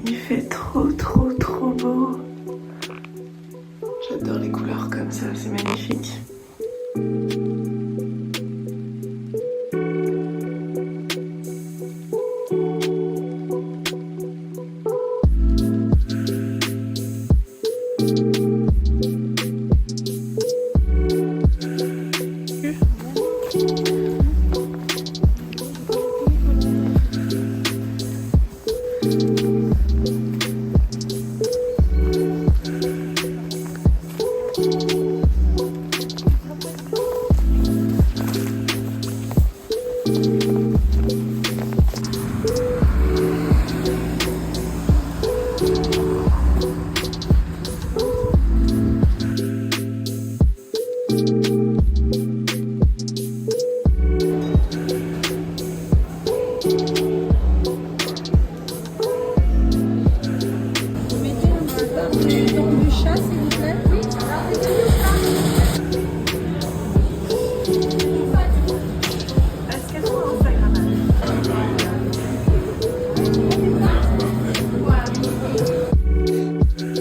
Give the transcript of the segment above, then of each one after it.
Il fait trop trop trop beau. J'adore les couleurs comme ça, c'est magnifique.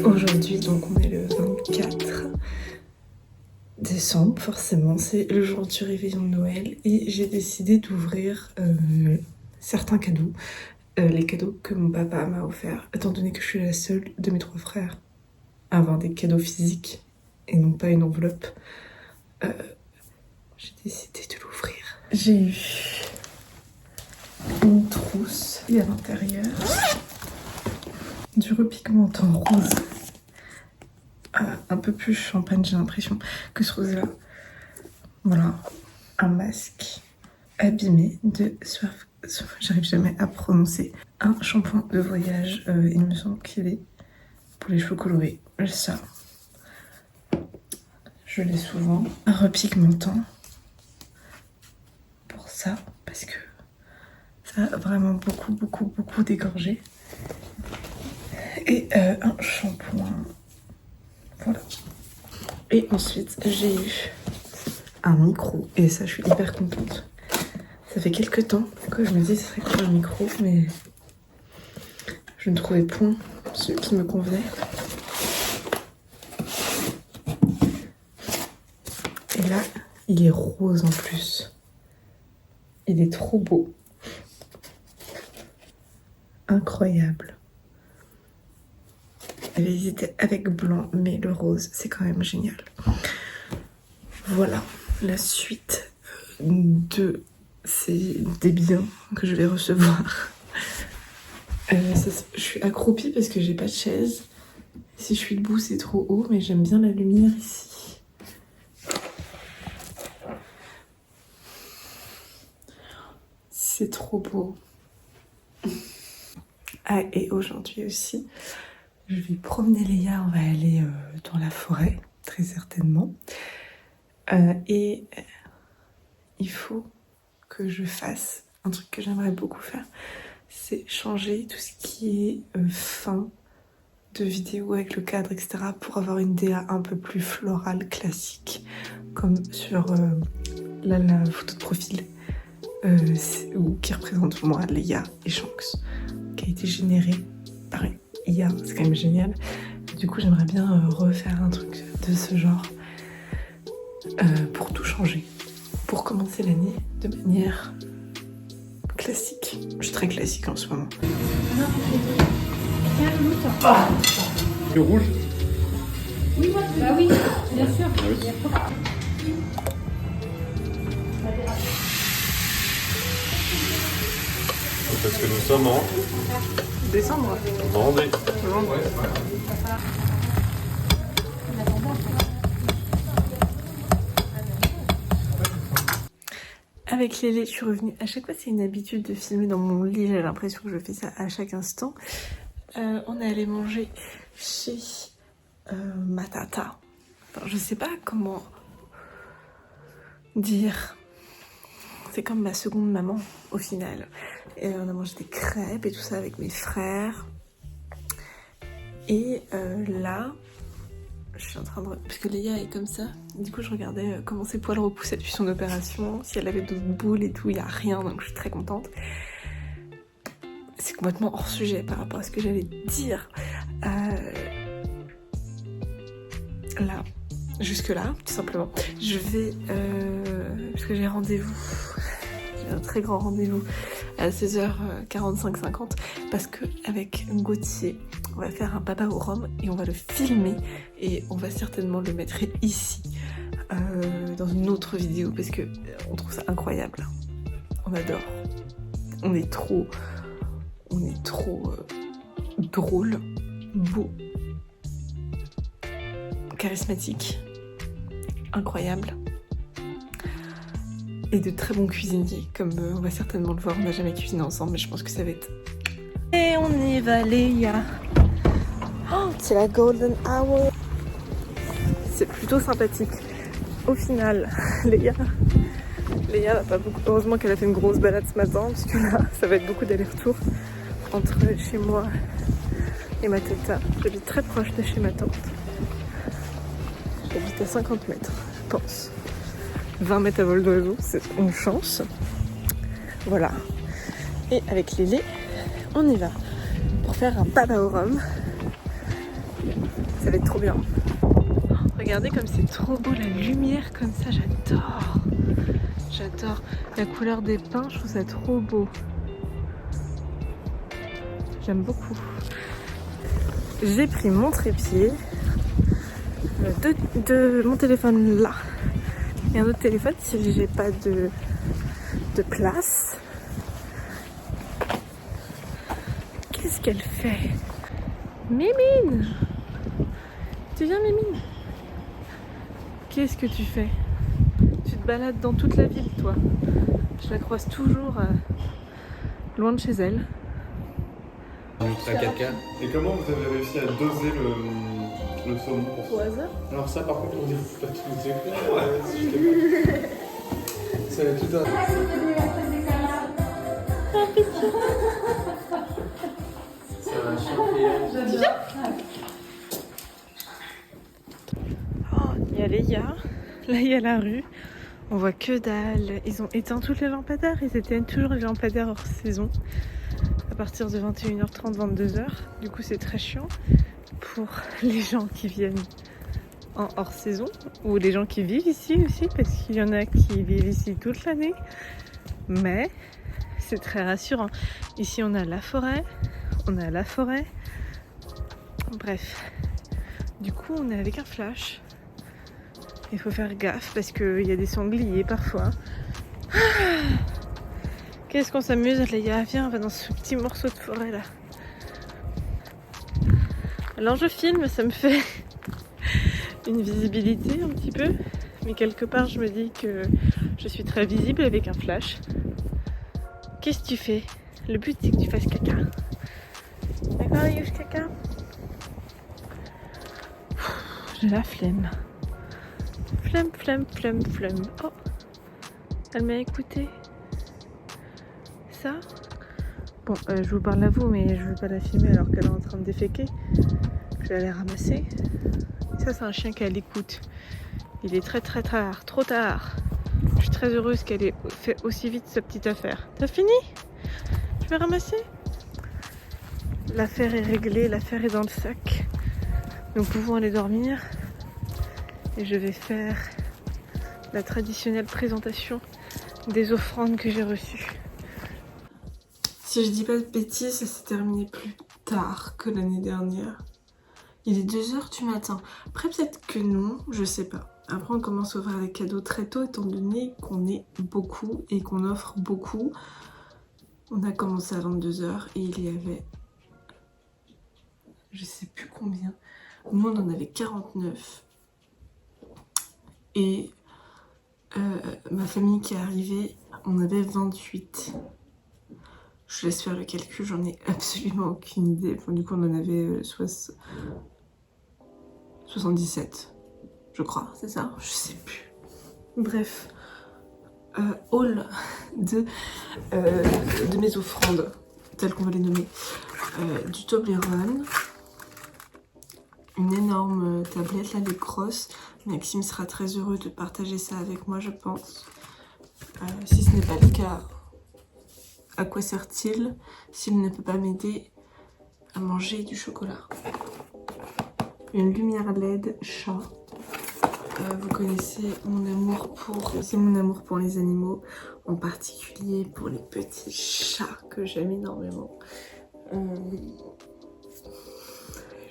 Aujourd'hui, donc on est le 24 décembre, forcément, c'est le jour du réveillon de Noël et j'ai décidé d'ouvrir certains cadeaux, les cadeaux que mon papa m'a offerts, étant donné que je suis la seule de mes 3 frères à avoir des cadeaux physiques et non pas une enveloppe. J'ai décidé de l'ouvrir. J'ai eu une trousse et à l'intérieur du repigmentant rose. Un peu plus champagne, j'ai l'impression, que ce rose-là. Voilà, un masque abîmé de Swerve. J'arrive jamais à prononcer. Un shampoing de voyage, il me semble qu'il est pour les cheveux colorés. Ça, je l'ai souvent. Un repigmentant pour ça, parce que ça a vraiment beaucoup dégorgé. Et un shampoing. Voilà. Et ensuite, j'ai eu un micro. Et ça, je suis hyper contente. Ça fait quelques temps que je me dis ce serait quoi un micro, mais je ne trouvais point celui qui me convenait. Et là, il est rose en plus. Il est trop beau. Incroyable. J'avais hésité avec blanc, mais le rose, c'est quand même génial. Voilà la suite de des biens que je vais recevoir. Je suis accroupie parce que j'ai pas de chaise. Si je suis debout, c'est trop haut, mais j'aime bien la lumière ici. C'est trop beau. Ah, et aujourd'hui aussi, je vais promener Léa, on va aller dans la forêt, très certainement. Et il faut que je fasse un truc que j'aimerais beaucoup faire, c'est changer tout ce qui est fin de vidéo avec le cadre, etc. pour avoir une DA un peu plus florale, classique, comme sur la photo de profil qui représente moi, Léa et Shanks, qui a été générée par une IA, c'est quand même génial. Du coup, j'aimerais bien refaire un truc de ce genre pour tout changer, pour commencer l'année de manière classique. Je suis très classique en ce moment. Le rouge? Oui, bah oui, bien sûr. Parce que nous sommes en Décembre. Vendée. Avec Lélé, je suis revenue. À chaque fois, c'est une habitude de filmer dans mon lit. J'ai l'impression que je fais ça à chaque instant. On est allé manger chez ma tata. Enfin, je sais pas comment dire. C'est comme ma seconde maman au final. Et on a mangé des crêpes et tout ça avec mes frères. Et là, je suis en train de... Parce que Léa est comme ça. Du coup, je regardais comment ses poils repoussaient depuis son opération. Si elle avait d'autres boules et tout, il n'y a rien. Donc, je suis très contente. c'est complètement hors sujet par rapport à ce que j'allais dire. Là, jusque-là, tout simplement. Je vais... parce que j'ai rendez-vous. J'ai un très grand rendez-vous à 16h45-50. Parce que avec Gauthier, on va faire un papa au rhum et on va le filmer. Et on va certainement le mettre ici. Dans une autre vidéo. Parce que on trouve ça incroyable. On adore. On est trop drôle, beau, charismatique, incroyable et de très bons cuisiniers, comme on va certainement le voir. On n'a jamais cuisiné ensemble, mais je pense que ça va être... Et on y va, Léa. Oh, c'est la golden hour. C'est plutôt sympathique. Au final, Léa va pas beaucoup. Heureusement qu'elle a fait une grosse balade ce matin, parce que là, ça va être beaucoup d'allers-retours entre chez moi et ma tata. J'habite très proche de chez ma tante. J'habite à 50 mètres, je pense. 20 mètres à vol d'oiseau, c'est une chance. Voilà. Et avec Lélé, on y va pour faire un papa au rhum. Ça va être trop bien. Regardez comme c'est trop beau, la lumière comme ça, j'adore. J'adore la couleur des pins, je trouve ça trop beau. J'aime beaucoup. J'ai pris mon trépied, de mon téléphone là, et un autre téléphone si j'ai pas de place. Qu'est-ce qu'elle fait? Mimine! Tu viens, Mimine? Qu'est-ce que tu fais? Tu te balades dans toute la ville, toi. Je la croise toujours loin de chez elle. Ultra 4K. Et comment vous avez réussi à doser le saumon pour ça? Au hasard? Alors ça par contre on dit pas tout nous éclairer. Ça va être tout un... Ça va chauffer. Oh, il y a Léa. Là il y a la rue. On voit que dalle. Ils ont éteint toutes les lampadaires. Ils éteignent toujours les lampadaires hors saison. À partir de 21h30, 22h. Du coup c'est très chiant pour les gens qui viennent en hors saison ou les gens qui vivent ici aussi, parce qu'il y en a qui vivent ici toute l'année, mais c'est très rassurant. Ici on a la forêt, bref, du coup on est avec un flash. Il faut faire gaffe parce qu'il y a des sangliers parfois. Qu'est-ce qu'on s'amuse, Léa? Viens, on va dans ce petit morceau de forêt là. Alors je filme, ça me fait une visibilité un petit peu, mais quelque part je me dis que je suis très visible avec un flash. Qu'est-ce que tu fais? Le but c'est que tu fasses caca. D'accord, Youch, caca? J'ai la flemme. Flemme. Oh, elle m'a écouté. Ça? Bon, je vous parle à vous, mais je veux pas la filmer alors qu'elle est en train de déféquer. Je vais aller ramasser. Ça, c'est un chien qui est à l'écoute. Il est très tard, trop tard. Je suis très heureuse qu'elle ait fait aussi vite sa petite affaire. T'as fini? Je vais ramasser. L'affaire est réglée, l'affaire est dans le sac. Nous pouvons aller dormir. Et je vais faire la traditionnelle présentation des offrandes que j'ai reçues. Si je dis pas de bêtises, ça s'est terminé plus tard que l'année dernière. Il est 2h du matin. Après peut-être que non, je sais pas. Après on commence à ouvrir les cadeaux très tôt étant donné qu'on est beaucoup et qu'on offre beaucoup. On a commencé à 22h et il y avait... je sais plus combien. Nous on en avait 49. Et ma famille qui est arrivée, on avait 28. Je laisse faire le calcul, j'en ai absolument aucune idée. Bon, du coup, on en avait 77, je crois, c'est ça? Je sais plus. Bref, haul de mes offrandes, telles qu'on va les nommer. Du Toblerone, une énorme tablette, là, les crosses. Maxime sera très heureux de partager ça avec moi, je pense. Si ce n'est pas le cas, à quoi sert-il s'il ne peut pas m'aider à manger du chocolat? Une lumière LED chat. Vous connaissez mon amour pour les animaux, en particulier pour les petits chats que j'aime énormément.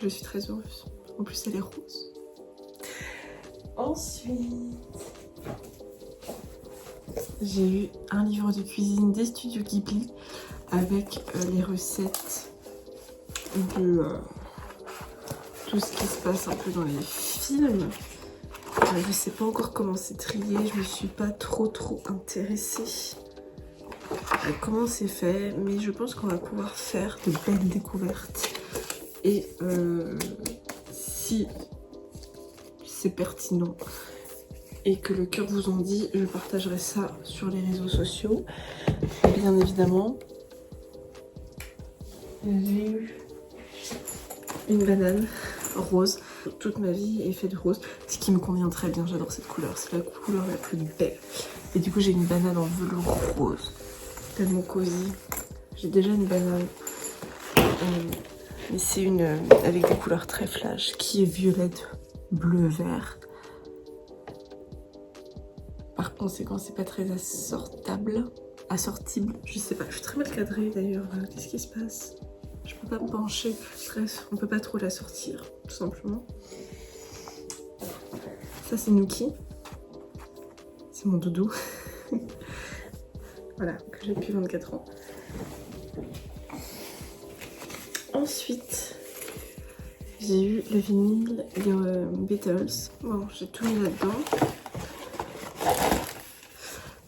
Je suis très heureuse. En plus, elle est rose. Ensuite, j'ai eu un livre de cuisine des studios Ghibli avec les recettes de tout ce qui se passe un peu dans les films. Je sais pas encore comment c'est trié, je me suis pas trop intéressée à comment c'est fait, mais je pense qu'on va pouvoir faire de belles découvertes. Et si c'est pertinent et que le cœur vous en dit, je partagerai ça sur les réseaux sociaux. Bien évidemment, j'ai eu une banane rose. Toute ma vie est faite de rose, ce qui me convient très bien, j'adore cette couleur, c'est la couleur la plus belle. Et du coup j'ai une banane en velours rose, tellement cosy. J'ai déjà une banane, mais c'est une avec des couleurs très flash, qui est violette, bleu, vert. Par conséquent c'est pas très assortible, je sais pas, je suis très mal cadrée d'ailleurs, qu'est-ce qui se passe? Je peux pas me pencher, bref, on peut pas trop la sortir, tout simplement. Ça c'est Nuki, c'est mon doudou. Voilà, que j'ai depuis 24 ans. Ensuite, j'ai eu le vinyle des Beatles. Bon, j'ai tout mis là-dedans.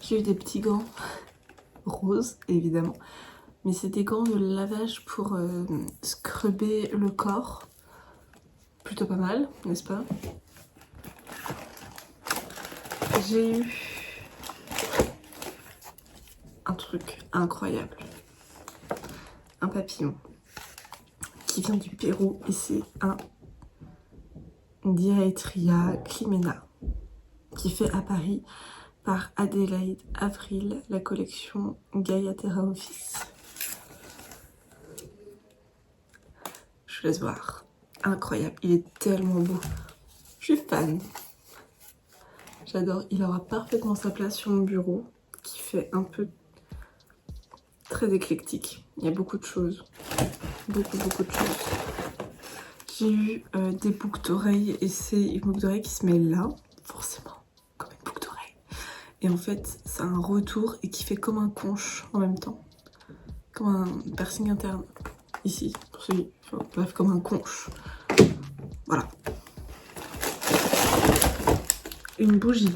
J'ai eu des petits gants roses, évidemment. Mais c'est des gants de lavage pour scrubber le corps. Plutôt pas mal, n'est-ce pas? J'ai eu un truc incroyable. Un papillon qui vient du Pérou et c'est un Diretria climena qui fait à Paris par Adélaïde Avril, la collection Gaia Terra Office. Je vous laisse voir. Incroyable, il est tellement beau. Je suis fan. J'adore, il aura parfaitement sa place sur mon bureau qui fait un peu très éclectique. Il y a beaucoup de choses. Beaucoup de choses. J'ai eu des boucles d'oreilles et c'est une boucle d'oreille qui se met là, forcément, comme une boucle d'oreille. Et en fait, c'est un retour et qui fait comme un conche en même temps. Comme un piercing interne. Ici, pour celui. Bref, comme un conche. Voilà. Une bougie.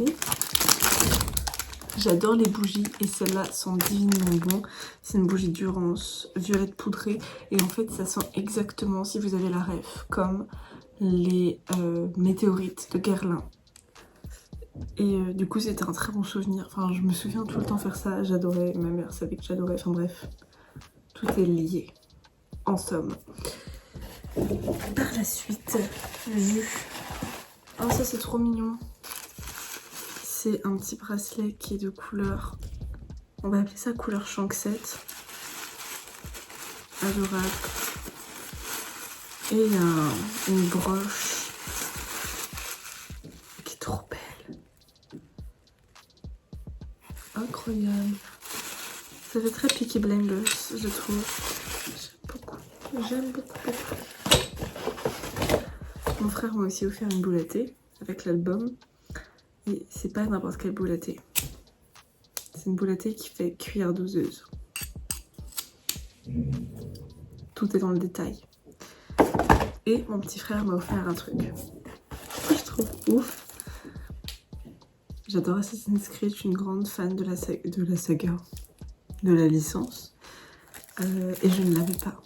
J'adore les bougies et celles-là sont divinement bonnes. C'est une bougie Durance, violette poudrée. Et en fait, ça sent exactement, si vous avez la ref, comme les météorites de Guerlain. Et du coup, c'était un très bon souvenir. Enfin, je me souviens tout le temps faire ça. J'adorais, ma mère savait que j'adorais. Enfin bref, tout est lié. En somme. Par la suite, j'ai eu... Oh, ça c'est trop mignon. C'est un petit bracelet qui est de couleur... On va appeler ça couleur Shanksette. Adorable. Et il y a une broche qui est trop belle. Incroyable. Ça fait très Peaky Blinders, je trouve. J'aime beaucoup. Mon frère m'a aussi offert une boule à thé avec l'album. Et c'est pas n'importe quelle boule à thé. C'est une boule à thé qui fait cuillère doseuse. Tout est dans le détail. Et mon petit frère m'a offert un truc que je trouve ouf. J'adore Assassin's Creed, je suis une grande fan de la saga, de la licence. Et je ne l'avais pas.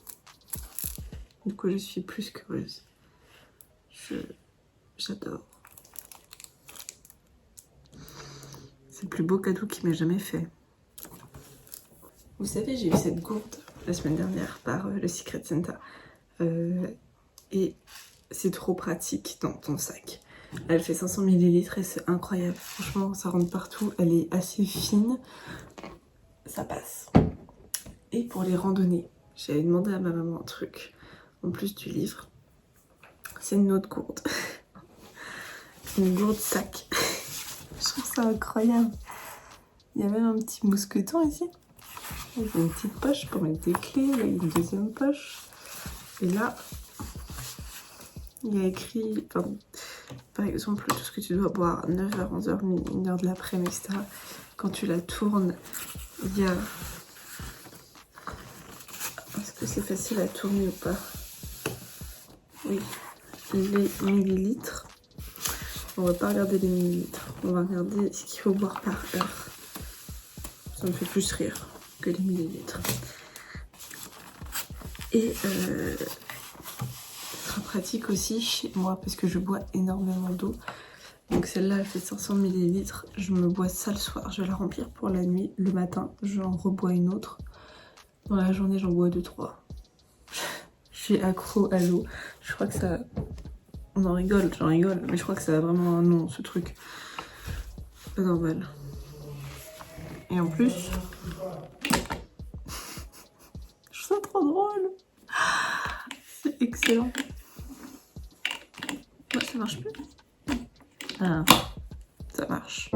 Du coup, je suis plus qu'heureuse. J'adore. C'est le plus beau cadeau qu'il m'ait jamais fait. Vous savez, j'ai eu cette gourde la semaine dernière par le Secret Santa. Et c'est trop pratique dans ton sac. Elle fait 500 ml et c'est incroyable. Franchement, ça rentre partout. Elle est assez fine. Ça passe. Et pour les randonnées, j'avais demandé à ma maman un truc, en plus du livre. C'est une autre gourde. Une gourde sac. Je trouve ça incroyable. Il y a même un petit mousqueton ici. Il y a une petite poche pour mettre des clés. Là, il y a une deuxième poche. Et là, il y a écrit, par exemple, tout ce que tu dois boire, 9h, 11h, 1h de l'après-midi, etc. Quand tu la tournes, il y a... Est-ce que c'est facile à tourner ou pas? Oui. Les millilitres. On va pas regarder les millilitres. On va regarder ce qu'il faut boire par heure. Ça me fait plus rire que les millilitres. Et ce sera pratique aussi chez moi parce que je bois énormément d'eau. Donc celle-là, elle fait 500 millilitres. Je me bois ça le soir. Je vais la remplir pour la nuit. Le matin, j'en rebois une autre. Dans la journée, j'en bois 2-3. Je suis accro à l'eau. Je crois que ça... On en rigole, j'en rigole. Mais je crois que ça a vraiment un nom, ce truc. Pas normal. Et en plus... Je trouve ça trop drôle. C'est excellent. Ouais, ça marche plus. Ah, ça marche.